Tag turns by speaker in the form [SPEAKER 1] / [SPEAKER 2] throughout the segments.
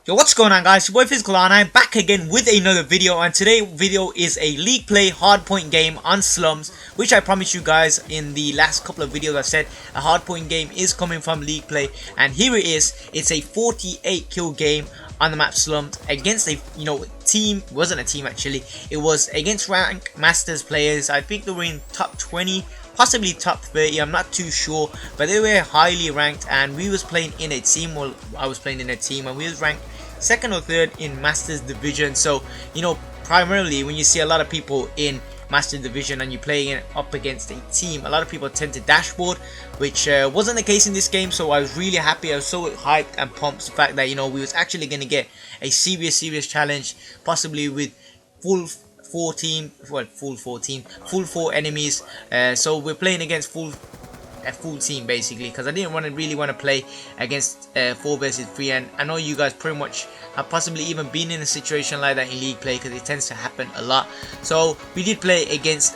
[SPEAKER 1] Yo, what's going on, guys? Your boy Physical and I'm back again with another video, and today's video is a league play hardpoint game on slums, which I promised you guys in the last couple of videos. I said a hardpoint game is coming from league play, and here it is. It's a 48 kill game on the map slums against a team. Wasn't a team actually, it was against rank masters players. I think they were in top 20, possibly top 30, I'm not too sure, but they were highly ranked, and we was playing in a team. Well, I was playing in a team and we was ranked second or third in Masters Division. So primarily when you see a lot of people in Master Division and you're playing up against a team, a lot of people tend to dashboard, which wasn't the case in this game. So I was really happy. I was so hyped and pumped the fact that we was actually going to get a serious challenge, possibly with full 4 enemies. So we're playing against a full team basically, because I didn't really want to play against 4 versus 3, and I know you guys pretty much have possibly even been in a situation like that in league play, because it tends to happen a lot. So we did play against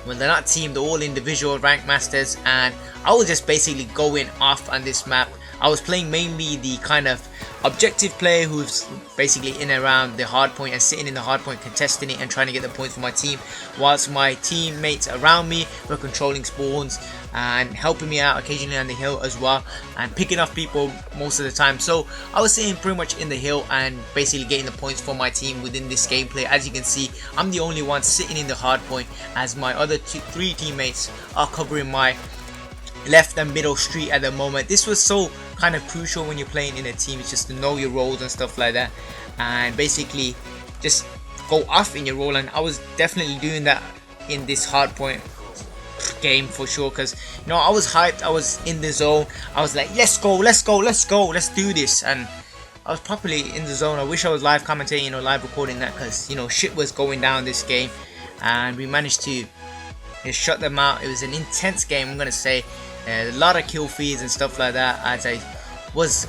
[SPEAKER 1] well, they're not team, they're all individual rank masters, and I was just basically going off on this map. I was playing mainly the kind of objective player who's basically in and around the hard point and sitting in the hard point, contesting it and trying to get the points for my team, whilst my teammates around me were controlling spawns and helping me out occasionally on the hill as well, and picking off people most of the time. So I was sitting pretty much in the hill and basically getting the points for my team within this gameplay. As you can see, I'm the only one sitting in the hard point, as my other 3 teammates are covering my left and middle street at the moment. This was so kind of crucial when you're playing in a team. It's just to know your roles and stuff like that, and basically just go off in your role. And I was definitely doing that in this hardpoint game for sure, because I was hyped, I was in the zone, I was like, let's go, let's do this, and I was properly in the zone. I wish I was live commentating, live recording that, because shit was going down this game, and we managed to shut them out. It was an intense game, I'm gonna say. A lot of kill feeds and stuff like that, as I was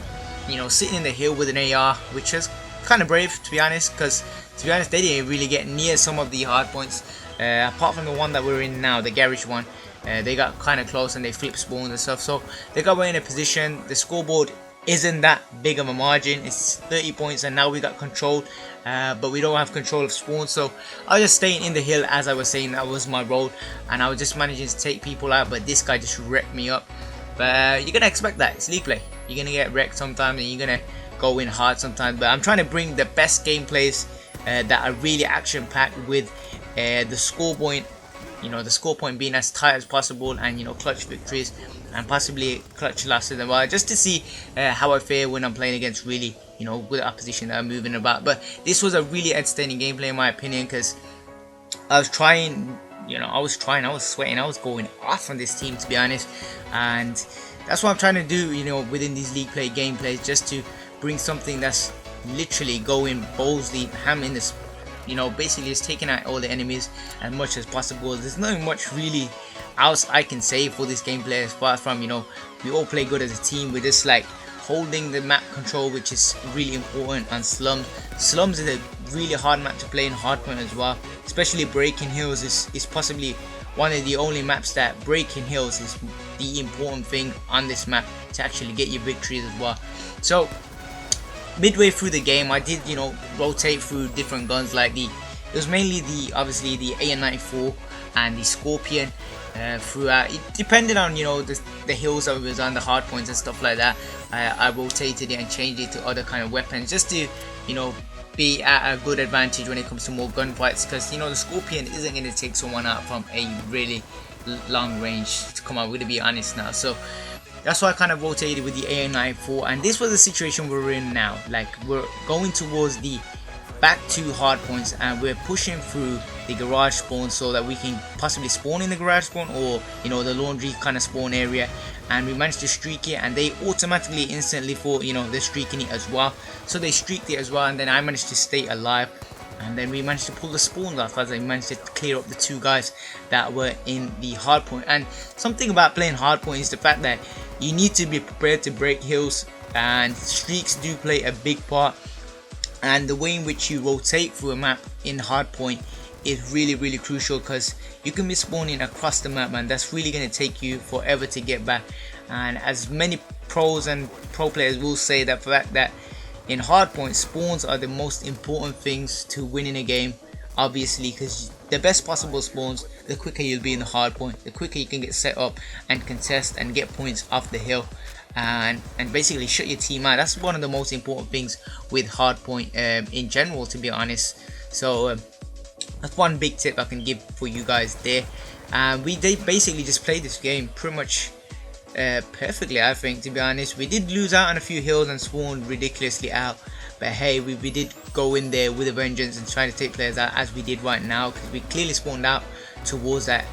[SPEAKER 1] sitting in the hill with an AR, which was kind of brave, to be honest, because they didn't really get near some of the hard points, apart from the one that we're in now, the garage one. They got kind of close and they flipped spawns and stuff, so they got way in a position. The scoreboard isn't that big of a margin, it's 30 points, and now we got control, but we don't have control of spawn. So I was just staying in the hill, as I was saying, that was my role, and I was just managing to take people out, but this guy just wrecked me up. But you're gonna expect that, it's league play, you're gonna get wrecked sometimes and you're gonna go in hard sometimes, but I'm trying to bring the best gameplays that are really action packed, with the score point, the score point being as tight as possible, and clutch victories and possibly clutch losses as well, just to see how I fare when I'm playing against really good opposition that are moving about. But this was a really entertaining gameplay in my opinion, because I was trying, I was sweating, I was going off on this team, to be honest, and that's what I'm trying to do within these league play gameplays, just to bring something that's literally going ballsy ham in this, basically it's taking out all the enemies as much as possible. There's not much really else I can say for this gameplay, apart from we all play good as a team. We're just like holding the map control, which is really important on slums. Slums is a really hard map to play in hardpoint as well, especially breaking hills is possibly one of the only maps that breaking hills is the important thing on this map to actually get your victories as well. So midway through the game, I did rotate through different guns, like it was mainly obviously the AN-94 and the Scorpion. Throughout, it depended on the hills that was on, the hard points and stuff like that. I rotated it and changed it to other kind of weapons, just to be at a good advantage when it comes to more gunfights, because the Scorpion isn't going to take someone out from a really long range. Come on, we're going to be honest now. So that's why I kind of rotated with the AN-94, and this was the situation we're in now. Like, we're going towards the back to hard points, and we're pushing through the garage spawn so that we can possibly spawn in the garage spawn, or the laundry kind of spawn area, and we managed to streak it, and they automatically instantly thought they're streaking it as well, so they streaked it as well, and then I managed to stay alive, and then we managed to pull the spawns off, as I managed to clear up the 2 guys that were in the hard point. And something about playing hard point is the fact that you need to be prepared to break hills, and streaks do play a big part, and the way in which you rotate through a map in hardpoint is really crucial, because you can be spawning across the map, and that's really going to take you forever to get back. And as many pros and pro players will say, that fact that in Hardpoint, spawns are the most important things to winning a game, obviously, because the best possible spawns, the quicker you'll be in the Hardpoint, the quicker you can get set up and contest and get points off the hill, and basically shut your team out. That's one of the most important things with Hardpoint in general, to be honest. So that's one big tip I can give for you guys there. They basically just played this game pretty much perfectly, I think, to be honest. We did lose out on a few hills and spawned ridiculously out, but hey, we did go in there with a vengeance and try to take players out, as we did right now, because we clearly spawned out towards that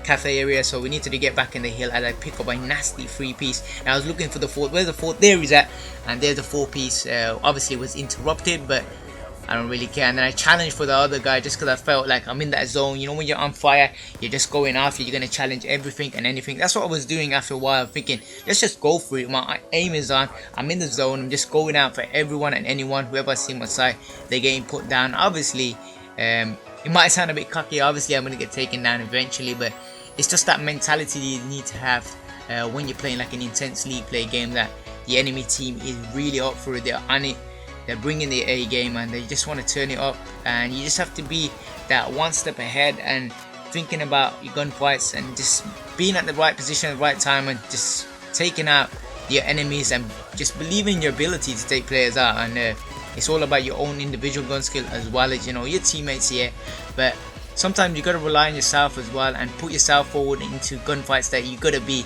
[SPEAKER 1] cafe area. So we needed to get back in the hill as I pick up a nasty 3-piece. And I was looking for the fort. Where's the fort? There he's at, and there's the 4-piece. Obviously it was interrupted, but I don't really care. And then I challenged for the other guy just because I felt like I'm in that zone. You know, when you're on fire, you're just going after, you're going to challenge everything and anything. That's what I was doing after a while, thinking, let's just go for it. My aim is on, I'm in the zone, I'm just going out for everyone and anyone, whoever I see on my side, they're getting put down. Obviously, it might sound a bit cocky, obviously I'm going to get taken down eventually, but it's just that mentality you need to have when you're playing like an intense league play game, that the enemy team is really up for it, they're on it. They're bringing the A game and they just want to turn it up, and you just have to be that one step ahead and thinking about your gunfights and just being at the right position at the right time and just taking out your enemies and just believing in your ability to take players out. And it's all about your own individual gun skill as well as, you know, your teammates here, but sometimes you got to rely on yourself as well and put yourself forward into gunfights that you got to be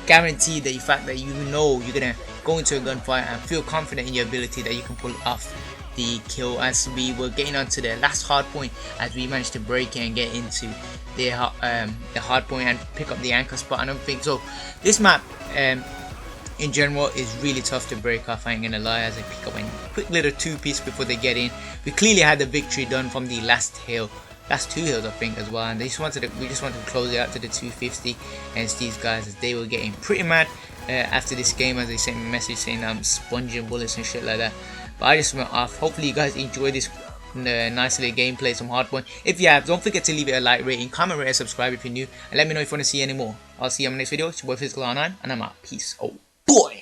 [SPEAKER 1] guaranteed that the fact that you know you're gonna go into a gunfight and feel confident in your ability that you can pull off the kill. As we were getting onto the last hard point, as we managed to break and get into the hard point and pick up the anchor spot and everything. So this map in general is really tough to break off, I ain't gonna lie, as I pick up a quick little 2-piece before they get in. We clearly had the victory done from the last hill. That's 2 hills I think as well, and we just wanted to close it out to the 250 against these guys, as they were getting pretty mad after this game, as they sent me a message saying I'm sponging bullets and shit like that. But I just went off. Hopefully you guys enjoy this nice little gameplay, some Hardpoint. If you have, don't forget to leave it a like, rating, comment, rate, and subscribe if you're new, and let me know if you want to see any more. I'll see you on my next video. It's your boy Physical R9, and I'm out. Peace. Oh boy.